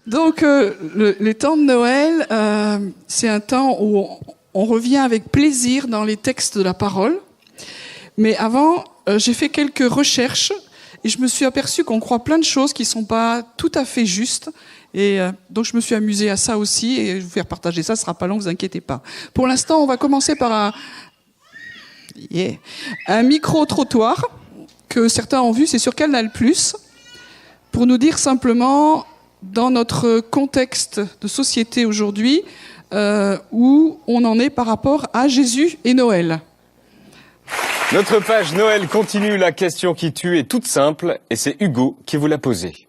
Donc, les temps de Noël, c'est un temps où on revient avec plaisir dans les textes de la parole. Mais avant, j'ai fait quelques recherches et je me suis aperçue qu'on croit plein de choses qui ne sont pas tout à fait justes. Et donc, je me suis amusée à ça aussi et je vais vous faire partager ça. Ce ne sera pas long, ne vous inquiétez pas. Pour l'instant, on va commencer par un micro-trottoir que certains ont vu, c'est sur Canal+, pour nous dire simplement, dans notre contexte de société aujourd'hui, où on en est par rapport à Jésus et Noël. Notre page Noël continue, la question qui tue est toute simple, et c'est Hugo qui vous l'a posée.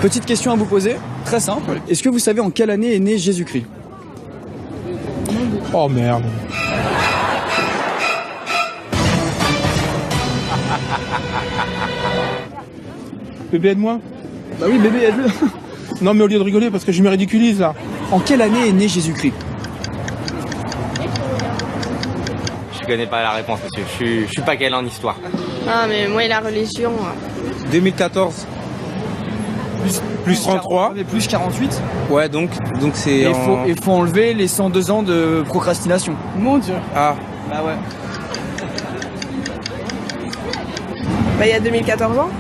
Petite question à vous poser, très simple. Est-ce que vous savez en quelle année est né Jésus-Christ ? Oh merde. Bébé, aide-moi. Bah oui, bébé, aide-le. Non, mais au lieu de rigoler, parce que je me ridiculise, là. En quelle année est né Jésus-Christ ? Je connais pas la réponse, monsieur. Je suis pas calé en histoire. Ah, mais moi et la religion... 2014. Plus 33. Et plus 48. Ouais, donc c'est... Il faut enlever les 102 ans de procrastination. Mon Dieu. Ah. Bah ouais. Bah, il y a 2014 ans.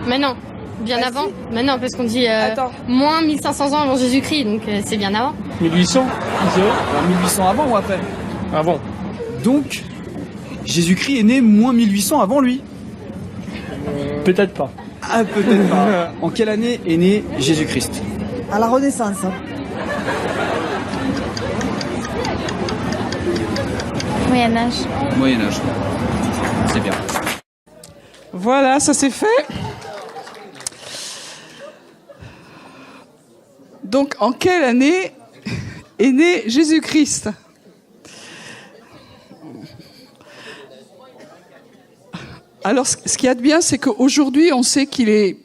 Mais non, bien Bah, avant. si. Mais non, parce qu'on dit Attends. moins 1500 ans avant Jésus-Christ, donc c'est bien avant. 1800. 1800 avant ou après ? Ah bon. Donc, Jésus-Christ est né moins 1800 avant lui. Peut-être pas. Ah, peut-être pas. En quelle année est né Jésus-Christ ? À la Renaissance. Moyen-Âge. Moyen-Âge. C'est bien. Voilà, ça c'est fait. Donc, en quelle année est né Jésus-Christ ? Alors, ce qu'il y a de bien, c'est qu'aujourd'hui, on sait qu'il est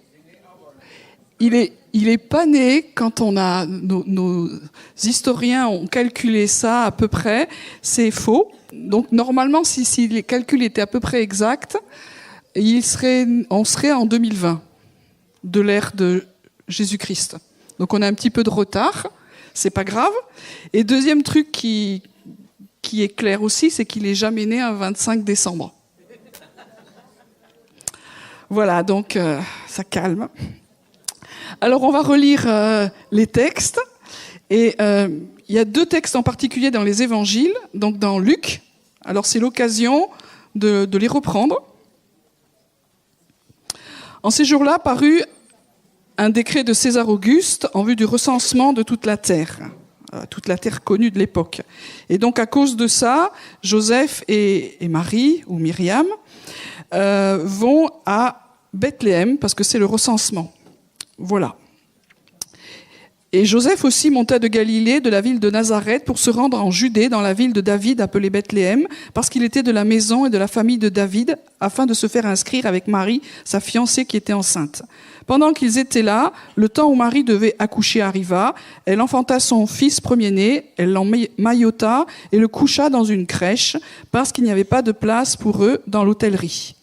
pas né quand on a nos historiens ont calculé ça à peu près. C'est faux. Donc, normalement, si les calculs étaient à peu près exacts, on serait en 2020 de l'ère de Jésus-Christ. Donc, on a un petit peu de retard. C'est pas grave. Et deuxième truc qui est clair aussi, c'est qu'il est jamais né un 25 décembre. Voilà, donc ça calme. Alors, on va relire les textes. Et il y a deux textes en particulier dans les évangiles, donc dans Luc. Alors, c'est l'occasion de les reprendre. En ces jours-là, parut un décret de César Auguste en vue du recensement de toute la terre connue de l'époque. Et donc, à cause de ça, Joseph et Marie, ou Myriam, vont à Bethléem, parce que c'est le recensement. Voilà. Et Joseph aussi monta de Galilée, de la ville de Nazareth, pour se rendre en Judée, dans la ville de David, appelée Bethléem, parce qu'il était de la maison et de la famille de David, afin de se faire inscrire avec Marie, sa fiancée qui était enceinte. Pendant qu'ils étaient là, le temps où Marie devait accoucher arriva. Elle enfanta son fils premier-né, elle l'emmaillota et le coucha dans une crèche, parce qu'il n'y avait pas de place pour eux dans l'hôtellerie.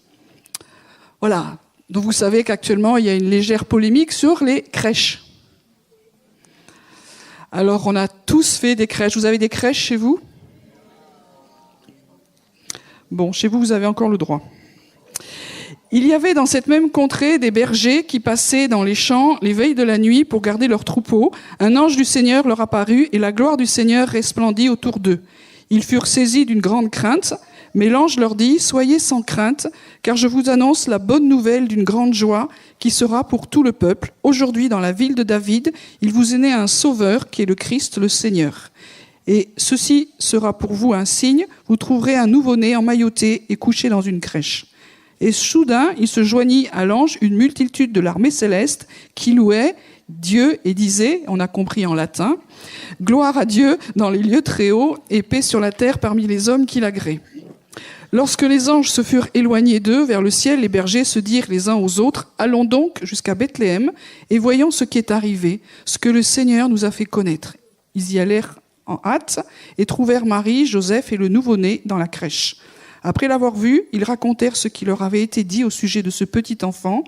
Voilà. Donc vous savez qu'actuellement, il y a une légère polémique sur les crèches. Alors, on a tous fait des crèches. Vous avez des crèches chez vous ? Bon, chez vous, vous avez encore le droit. Il y avait dans cette même contrée des bergers qui passaient dans les champs les veilles de la nuit pour garder leurs troupeaux. Un ange du Seigneur leur apparut et la gloire du Seigneur resplendit autour d'eux. Ils furent saisis d'une grande crainte. Mais l'ange leur dit « Soyez sans crainte, car je vous annonce la bonne nouvelle d'une grande joie qui sera pour tout le peuple. Aujourd'hui, dans la ville de David, il vous est né un sauveur qui est le Christ, le Seigneur. Et ceci sera pour vous un signe, vous trouverez un nouveau-né emmailloté et couché dans une crèche. » Et soudain, il se joignit à l'ange une multitude de l'armée céleste qui louait Dieu et disait, on a compris en latin, « Gloire à Dieu dans les lieux très hauts et paix sur la terre parmi les hommes qui l'agréent. » Lorsque les anges se furent éloignés d'eux vers le ciel, les bergers se dirent les uns aux autres « Allons donc jusqu'à Bethléem et voyons ce qui est arrivé, ce que le Seigneur nous a fait connaître. » Ils y allèrent en hâte et trouvèrent Marie, Joseph et le nouveau-né dans la crèche. Après l'avoir vu, ils racontèrent ce qui leur avait été dit au sujet de ce petit enfant.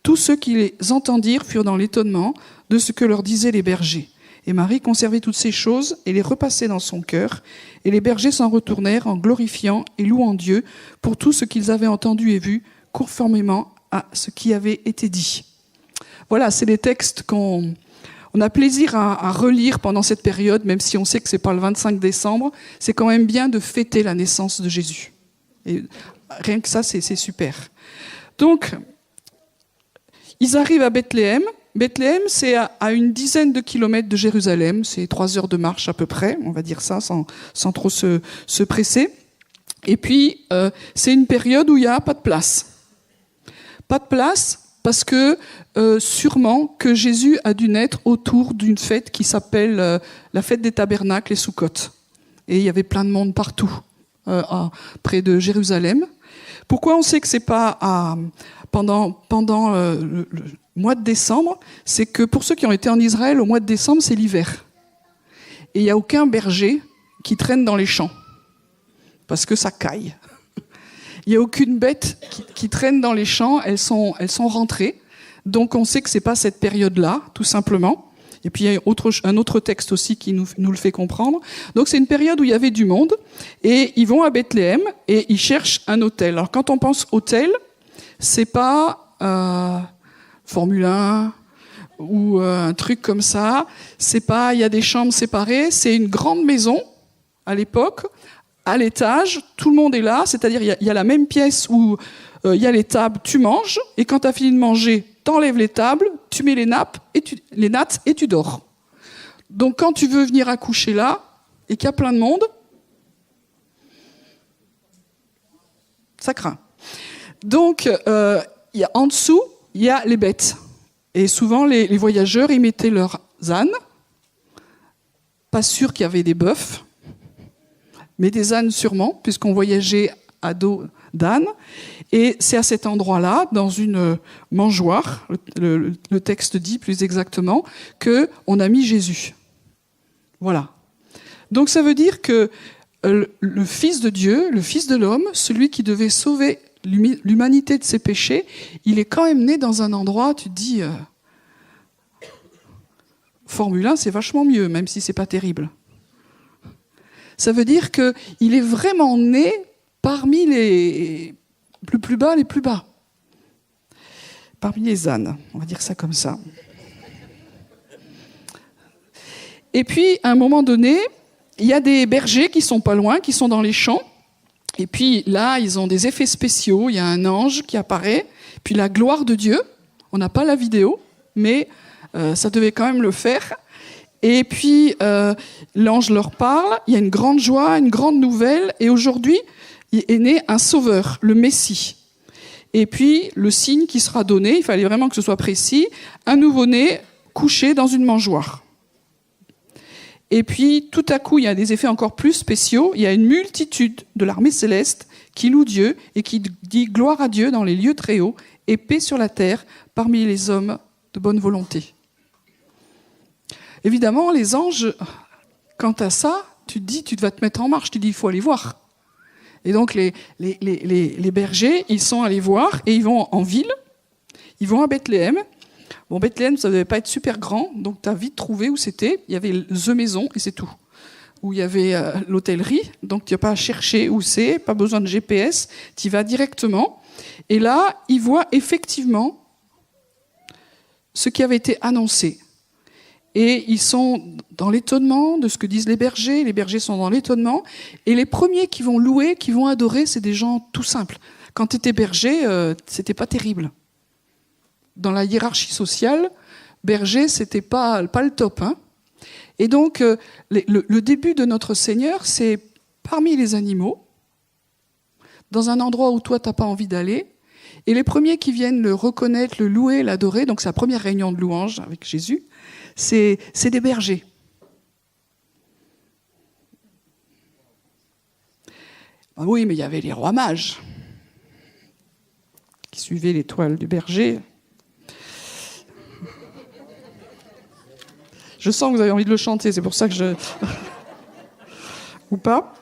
Tous ceux qui les entendirent furent dans l'étonnement de ce que leur disaient les bergers. Et Marie conservait toutes ces choses et les repassait dans son cœur. Et les bergers s'en retournèrent en glorifiant et louant Dieu pour tout ce qu'ils avaient entendu et vu, conformément à ce qui avait été dit. Voilà, c'est les textes qu'on a plaisir à relire pendant cette période, même si on sait que c'est pas le 25 décembre. C'est quand même bien de fêter la naissance de Jésus. Et rien que ça, c'est super. Donc, ils arrivent à Bethléem. Bethléem, c'est à une dizaine de kilomètres de Jérusalem. C'est 3 heures de marche à peu près, on va dire ça, sans trop se presser. Et puis, c'est une période où il n'y a pas de place. Pas de place parce que sûrement que Jésus a dû naître autour d'une fête qui s'appelle la fête des tabernacles et Soukhot. Et il y avait plein de monde partout, près de Jérusalem. Pourquoi on sait que c'est pas pendant le mois de décembre? C'est que pour ceux qui ont été en Israël, au mois de décembre, c'est l'hiver. Et il n'y a aucun berger qui traîne dans les champs, parce que ça caille. Il n'y a aucune bête qui traîne dans les champs, elles sont rentrées. Donc on sait que c'est pas cette période-là, tout simplement. Et puis il y a un autre texte aussi qui nous le fait comprendre. Donc c'est une période où il y avait du monde, et ils vont à Bethléem et ils cherchent un hôtel. Alors quand on pense hôtel, c'est pas Formule 1 ou un truc comme ça. C'est pas il y a des chambres séparées. C'est une grande maison à l'époque. À l'étage, tout le monde est là, c'est-à-dire il y a la même pièce où il y a les tables, tu manges, et quand tu as fini de manger, t'enlèves les tables, tu mets les nattes et tu dors. Donc quand tu veux venir accoucher là, et qu'il y a plein de monde, ça craint. Donc en dessous, il y a les bêtes. Et souvent, les voyageurs, ils mettaient leurs ânes. Pas sûr qu'il y avait des bœufs, mais des ânes sûrement, puisqu'on voyageait à dos d'âne. Et c'est à cet endroit-là, dans une mangeoire, le texte dit plus exactement, qu'on a mis Jésus. Voilà. Donc ça veut dire que le Fils de Dieu, le Fils de l'homme, celui qui devait sauver l'humanité de ses péchés, il est quand même né dans un endroit, tu te dis, Formule 1, c'est vachement mieux, même si c'est pas terrible. Ça veut dire qu'il est vraiment né parmi les plus bas, les plus bas. Parmi les ânes, on va dire ça comme ça. Et puis, à un moment donné, il y a des bergers qui sont pas loin, qui sont dans les champs. Et puis là, ils ont des effets spéciaux. Il y a un ange qui apparaît. Puis la gloire de Dieu. On n'a pas la vidéo, mais ça devait quand même le faire. Et puis, l'ange leur parle, il y a une grande joie, une grande nouvelle, et aujourd'hui, il est né un sauveur, le Messie. Et puis, le signe qui sera donné, il fallait vraiment que ce soit précis, un nouveau-né couché dans une mangeoire. Et puis, tout à coup, il y a des effets encore plus spéciaux, il y a une multitude de l'armée céleste qui loue Dieu et qui dit gloire à Dieu dans les lieux très hauts et paix sur la terre parmi les hommes de bonne volonté. Évidemment, les anges, quant à ça, tu te dis, tu vas te mettre en marche, tu te dis, il faut aller voir. Et donc, les bergers, ils sont allés voir, et ils vont en ville, ils vont à Bethléem. Bon, Bethléem, ça ne devait pas être super grand, donc tu as vite trouvé où c'était. Il y avait The Maison, et c'est tout. Où il y avait l'hôtellerie, donc tu n'as pas à chercher où c'est, pas besoin de GPS, tu y vas directement. Et là, ils voient effectivement ce qui avait été annoncé. Et ils sont dans l'étonnement de ce que disent les bergers sont dans l'étonnement, et les premiers qui vont louer, qui vont adorer, c'est des gens tout simples. Quand tu étais berger, c'était pas terrible. Dans la hiérarchie sociale, berger, c'était pas le top. Hein. Et donc, le début de notre Seigneur, c'est parmi les animaux, dans un endroit où toi, t'as pas envie d'aller, et les premiers qui viennent le reconnaître, le louer, l'adorer, donc c'est la première réunion de louange avec Jésus, c'est des bergers. Ah oui, mais il y avait les rois mages qui suivaient l'étoile du berger. Je sens que vous avez envie de le chanter, c'est pour ça que je... Ou pas.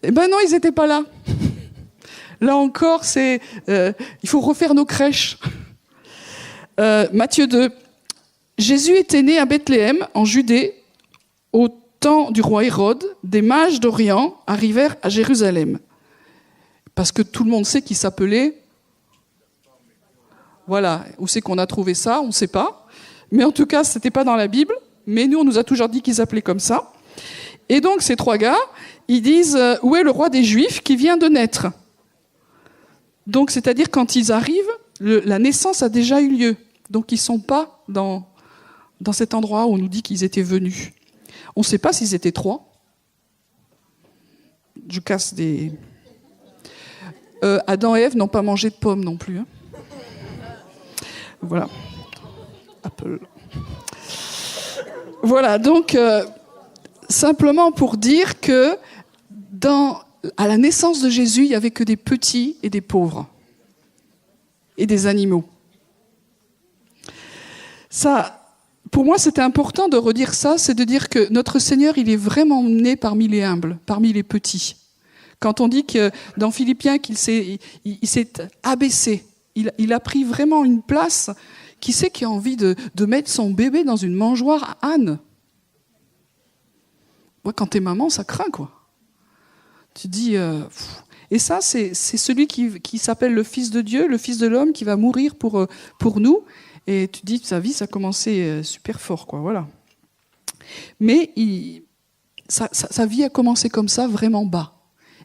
Eh ben non, ils n'étaient pas là. Là encore, il faut refaire nos crèches. Matthieu 2. Jésus était né à Bethléem, en Judée, au temps du roi Hérode. Des mages d'Orient arrivèrent à Jérusalem. Parce que tout le monde sait qu'il s'appelait... Voilà, où c'est qu'on a trouvé ça, on ne sait pas. Mais en tout cas, ce n'était pas dans la Bible. Mais nous, on nous a toujours dit qu'ils s'appelaient comme ça. Et donc, ces 3 gars, ils disent « Où est le roi des Juifs qui vient de naître ?» Donc, c'est-à-dire, quand ils arrivent, la naissance a déjà eu lieu. Donc, ils ne sont pas dans cet endroit où on nous dit qu'ils étaient venus. On ne sait pas s'ils étaient 3. Je casse des... Adam et Ève n'ont pas mangé de pommes non plus. Hein. Voilà. Apple. Voilà, donc, simplement pour dire que à la naissance de Jésus, il n'y avait que des petits et des pauvres. Et des animaux. Ça, pour moi, c'était important de redire ça, c'est de dire que notre Seigneur, il est vraiment né parmi les humbles, parmi les petits. Quand on dit que dans Philippiens qu'il s'est abaissé, il a pris vraiment une place. Qui c'est qui a envie de mettre son bébé dans une mangeoire à âne? Moi, quand t'es maman, ça craint, quoi. Tu dis... Et ça, c'est celui qui s'appelle le Fils de Dieu, le Fils de l'homme, qui va mourir pour nous. Et tu dis, sa vie, ça a commencé super fort, quoi, voilà. Mais sa vie a commencé comme ça, vraiment bas.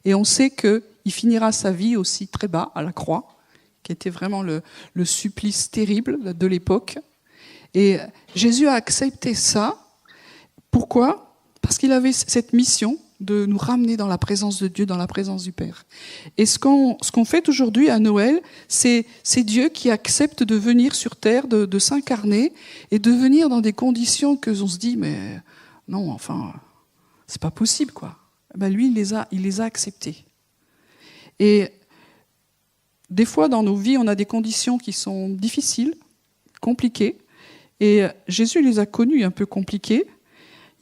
Et on sait qu'il finira sa vie aussi très bas, à la croix, qui était vraiment le supplice terrible de l'époque. Et Jésus a accepté ça. Pourquoi ? Parce qu'il avait cette mission de nous ramener dans la présence de Dieu, dans la présence du Père. Et ce qu'on fait aujourd'hui à Noël, c'est Dieu qui accepte de venir sur terre, de s'incarner, et de venir dans des conditions que on se dit, mais non, enfin, c'est pas possible, quoi. Ben lui, il les a acceptées. Et des fois, dans nos vies, on a des conditions qui sont difficiles, compliquées. Et Jésus les a connues un peu compliquées.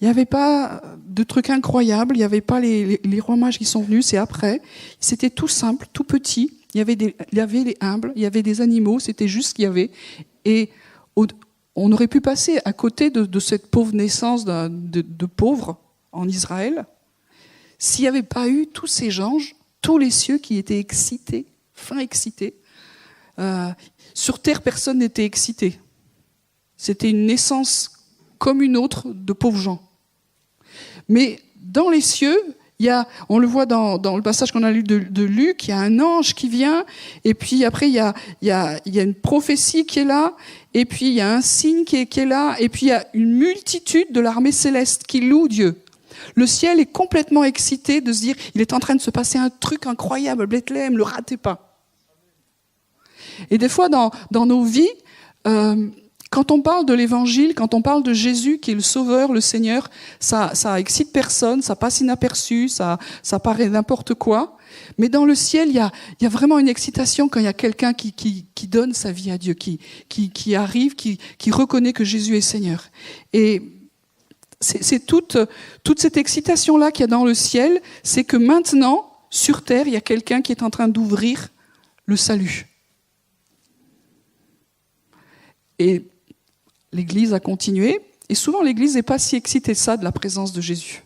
Il n'y avait pas de trucs incroyables. Il n'y avait pas les rois mages qui sont venus. C'est après. C'était tout simple, tout petit. Il y avait les humbles, il y avait des animaux. C'était juste ce qu'il y avait. Et on aurait pu passer à côté de cette pauvre naissance de pauvres en Israël s'il n'y avait pas eu tous ces anges, tous les cieux qui étaient excités. Fin excité. Sur terre, personne n'était excité. C'était une naissance comme une autre de pauvres gens. Mais dans les cieux, on le voit dans le passage qu'on a lu de Luc, il y a un ange qui vient, et puis après il y a une prophétie qui est là, et puis il y a un signe qui est là, et puis il y a une multitude de l'armée céleste qui loue Dieu. Le ciel est complètement excité de se dire, il est en train de se passer un truc incroyable, Bethléem, le ratez pas. Et des fois, dans nos vies, quand on parle de l'évangile, quand on parle de Jésus qui est le Sauveur, le Seigneur, ça excite personne, ça passe inaperçu, ça paraît n'importe quoi. Mais dans le ciel, il y a vraiment une excitation quand il y a quelqu'un qui donne sa vie à Dieu, qui arrive, qui reconnaît que Jésus est Seigneur. Et c'est toute cette excitation-là qu'il y a dans le ciel, c'est que maintenant, sur terre, il y a quelqu'un qui est en train d'ouvrir le salut. Et l'Église a continué, et souvent l'Église n'est pas si excitée de ça, de la présence de Jésus.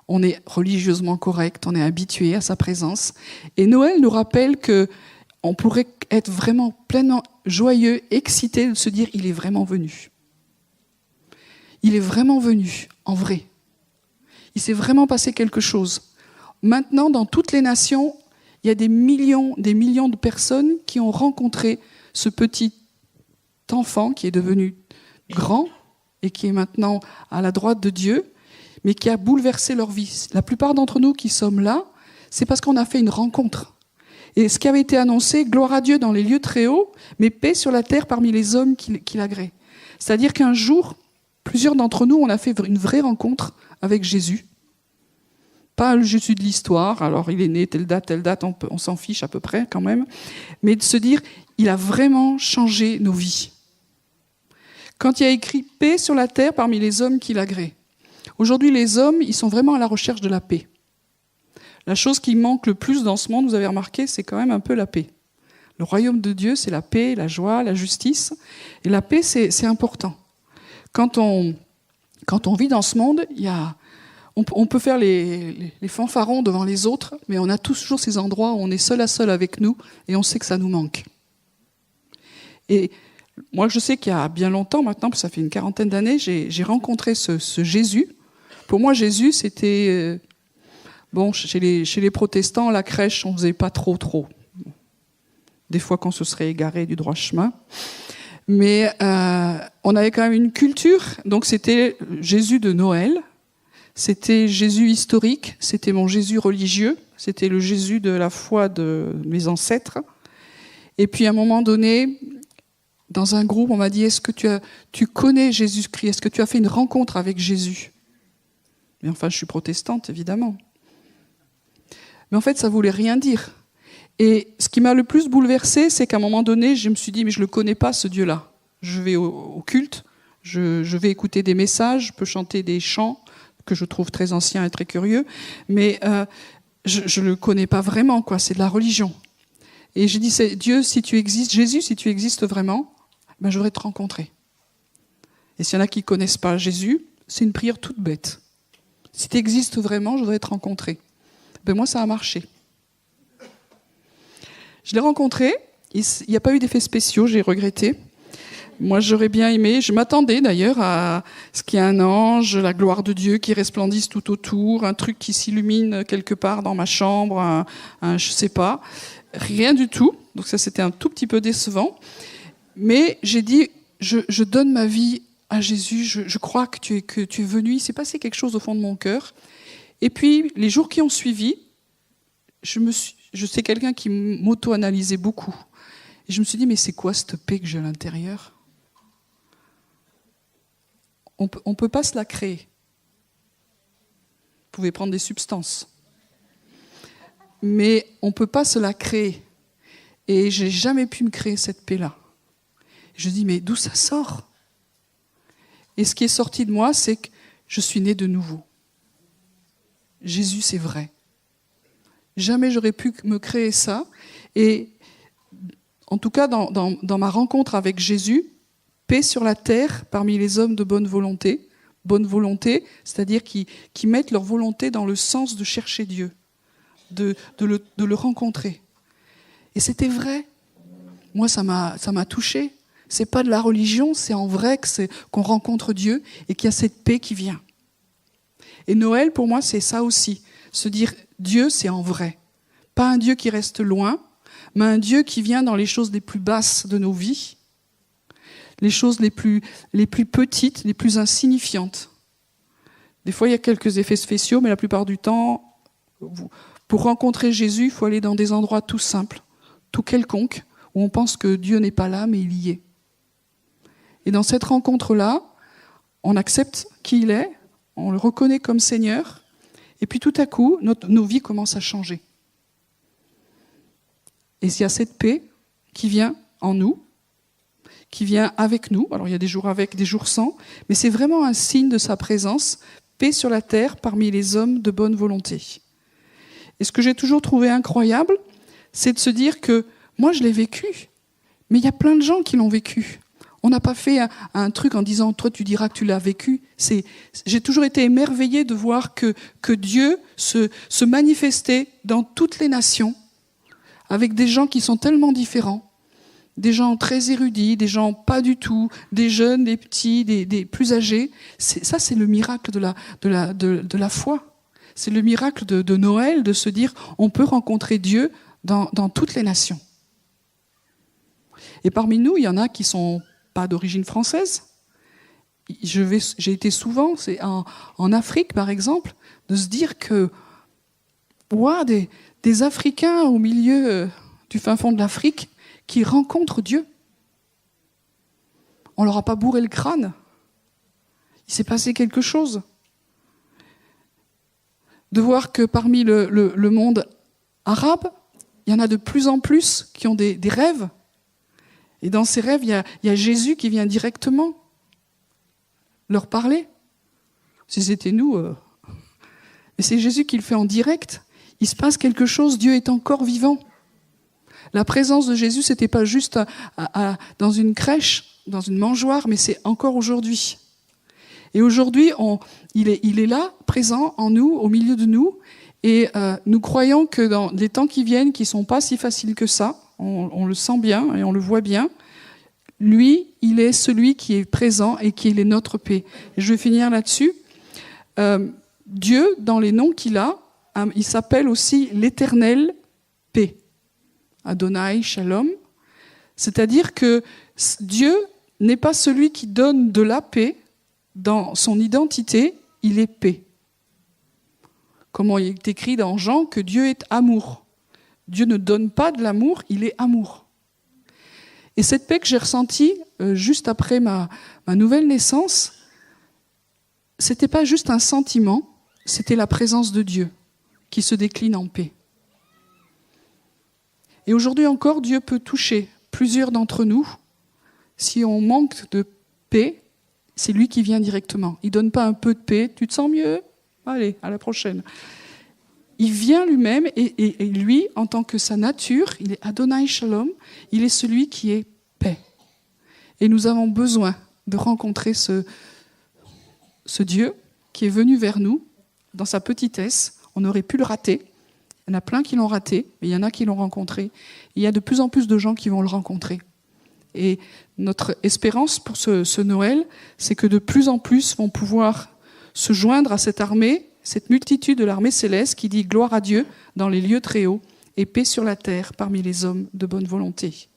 On est religieusement correct, on est habitué à sa présence, et Noël nous rappelle qu'on pourrait être vraiment pleinement joyeux, excité de se dire « il est vraiment venu ». Il est vraiment venu, en vrai. Il s'est vraiment passé quelque chose. Maintenant, dans toutes les nations, il y a des millions de personnes qui ont rencontré ce petit enfant qui est devenu grand et qui est maintenant à la droite de Dieu, mais qui a bouleversé leur vie. La plupart d'entre nous qui sommes là, c'est parce qu'on a fait une rencontre. Et ce qui avait été annoncé, gloire à Dieu dans les lieux très hauts, mais paix sur la terre parmi les hommes qui l'agréent. C'est-à-dire qu'un jour, plusieurs d'entre nous, on a fait une vraie rencontre avec Jésus. Pas le Jésus de l'histoire, alors il est né telle date, on s'en fiche à peu près quand même, mais de se dire, il a vraiment changé nos vies. Quand il y a écrit « paix sur la terre parmi les hommes qui l'agréent », aujourd'hui les hommes, ils sont vraiment à la recherche de la paix. La chose qui manque le plus dans ce monde, vous avez remarqué, c'est quand même un peu la paix. Le royaume de Dieu, c'est la paix, la joie, la justice. Et la paix, c'est important. Quand on vit dans ce monde, on peut faire les fanfarons devant les autres, mais on a toujours ces endroits où on est seul à seul avec nous et on sait que ça nous manque. Et moi, je sais qu'il y a bien longtemps maintenant, parce que ça fait une 40aine d'années, j'ai rencontré ce Jésus. Pour moi, Jésus, c'était... chez les protestants, la crèche, on ne faisait pas trop. Des fois qu'on se serait égaré du droit chemin. Mais on avait quand même une culture. Donc c'était Jésus de Noël, c'était Jésus historique, c'était mon Jésus religieux, c'était le Jésus de la foi de mes ancêtres. Et puis à un moment donné, dans un groupe, on m'a dit, est-ce que tu connais Jésus-Christ? Est-ce que tu as fait une rencontre avec Jésus? Mais enfin, je suis protestante, évidemment. Mais en fait, ça voulait rien dire. Et ce qui m'a le plus bouleversée, c'est qu'à un moment donné, je me suis dit, mais je ne le connais pas, ce Dieu-là. Je vais au culte, je vais écouter des messages, je peux chanter des chants que je trouve très anciens et très curieux, mais je ne le connais pas vraiment, quoi. C'est de la religion. Et j'ai dit, c'est Dieu, si tu existes, Jésus, si tu existes vraiment, ben, je voudrais te rencontrer. Et s'il y en a qui ne connaissent pas Jésus, c'est une prière toute bête. Si tu existes vraiment, je voudrais te rencontrer. Ben moi, ça a marché. Je l'ai rencontré, il n'y a pas eu d'effets spéciaux, j'ai regretté. Moi, j'aurais bien aimé, je m'attendais d'ailleurs à ce qu'il y ait un ange, la gloire de Dieu qui resplendisse tout autour, un truc qui s'illumine quelque part dans ma chambre, je sais pas. Rien du tout, donc ça c'était un tout petit peu décevant. Mais j'ai dit, je donne ma vie à Jésus, je crois que tu es venu, il s'est passé quelque chose au fond de mon cœur. Et puis, les jours qui ont suivi, je sais quelqu'un qui m'auto-analysait beaucoup. Et je me suis dit, mais c'est quoi cette paix que j'ai à l'intérieur? On peut pas se la créer. Vous pouvez prendre des substances. Mais on peut pas se la créer. Et j'ai jamais pu me créer cette paix-là. Je dis, mais d'où ça sort? Et ce qui est sorti de moi, c'est que je suis né de nouveau. Jésus, c'est vrai. Jamais j'aurais pu me créer ça. Et en tout cas, dans ma rencontre avec Jésus, paix sur la terre parmi les hommes de bonne volonté. Bonne volonté, c'est-à-dire qui mettent leur volonté dans le sens de chercher Dieu, de le rencontrer. Et c'était vrai. Moi, ça m'a touchée. C'est pas de la religion, c'est en vrai qu'on rencontre Dieu et qu'il y a cette paix qui vient. Et Noël, pour moi, c'est ça aussi. Se dire, Dieu, c'est en vrai. Pas un Dieu qui reste loin, mais un Dieu qui vient dans les choses les plus basses de nos vies, les choses les plus petites, les plus insignifiantes. Des fois, il y a quelques effets spéciaux, mais la plupart du temps, pour rencontrer Jésus, il faut aller dans des endroits tout simples, tout quelconques, où on pense que Dieu n'est pas là, mais il y est. Et dans cette rencontre-là, on accepte qui il est, on le reconnaît comme Seigneur, et puis tout à coup, nos vies commencent à changer. Et il y a cette paix qui vient en nous, qui vient avec nous. Alors il y a des jours avec, des jours sans, mais c'est vraiment un signe de sa présence, paix sur la terre parmi les hommes de bonne volonté. Et ce que j'ai toujours trouvé incroyable, c'est de se dire que moi je l'ai vécu, mais il y a plein de gens qui l'ont vécu. On n'a pas fait un truc en disant « toi tu diras que tu l'as vécu ». J'ai toujours été émerveillée de voir que Dieu se manifestait dans toutes les nations, avec des gens qui sont tellement différents, des gens très érudits, des gens pas du tout, des jeunes, des petits, des plus âgés. Ça, c'est le miracle de la foi. C'est le miracle de Noël, de se dire on peut rencontrer Dieu dans toutes les nations. Et parmi nous, il y en a qui sont pas d'origine française. J'ai été souvent, c'est en Afrique par exemple, de se dire que des Africains au milieu du fin fond de l'Afrique qui rencontrent Dieu. On leur a pas bourré le crâne. Il s'est passé quelque chose. De voir que parmi le monde arabe, il y en a de plus en plus qui ont des rêves. Et dans ces rêves, il y a Jésus qui vient directement leur parler. Si c'était nous... Mais c'est Jésus qui le fait en direct. Il se passe quelque chose, Dieu est encore vivant. La présence de Jésus, c'était pas juste dans une crèche, dans une mangeoire, mais c'est encore aujourd'hui. Et aujourd'hui, il est là, présent en nous, au milieu de nous, et nous croyons que dans les temps qui viennent, qui sont pas si faciles que ça, on le sent bien et on le voit bien, lui, il est celui qui est présent et qui est notre paix. Et je vais finir là-dessus. Dieu, dans les noms qu'il a, il s'appelle aussi l'éternel paix. Adonai, Shalom. C'est-à-dire que Dieu n'est pas celui qui donne de la paix. Dans son identité, il est paix. Comme il est écrit dans Jean que Dieu est amour. Dieu ne donne pas de l'amour, il est amour. Et cette paix que j'ai ressentie juste après ma nouvelle naissance, c'était pas juste un sentiment, c'était la présence de Dieu qui se décline en paix. Et aujourd'hui encore, Dieu peut toucher plusieurs d'entre nous. Si on manque de paix, c'est lui qui vient directement. Il donne pas un peu de paix, tu te sens mieux ? Allez, à la prochaine. Il vient lui-même et lui, en tant que sa nature, il est Adonai Shalom, il est celui qui est paix. Et nous avons besoin de rencontrer ce Dieu qui est venu vers nous dans sa petitesse. On aurait pu le rater. Il y en a plein qui l'ont raté, mais il y en a qui l'ont rencontré. Il y a de plus en plus de gens qui vont le rencontrer. Et notre espérance pour ce Noël, c'est que de plus en plus vont pouvoir se joindre à cette armée, cette multitude de l'armée céleste qui dit gloire à Dieu dans les lieux très hauts et paix sur la terre parmi les hommes de bonne volonté.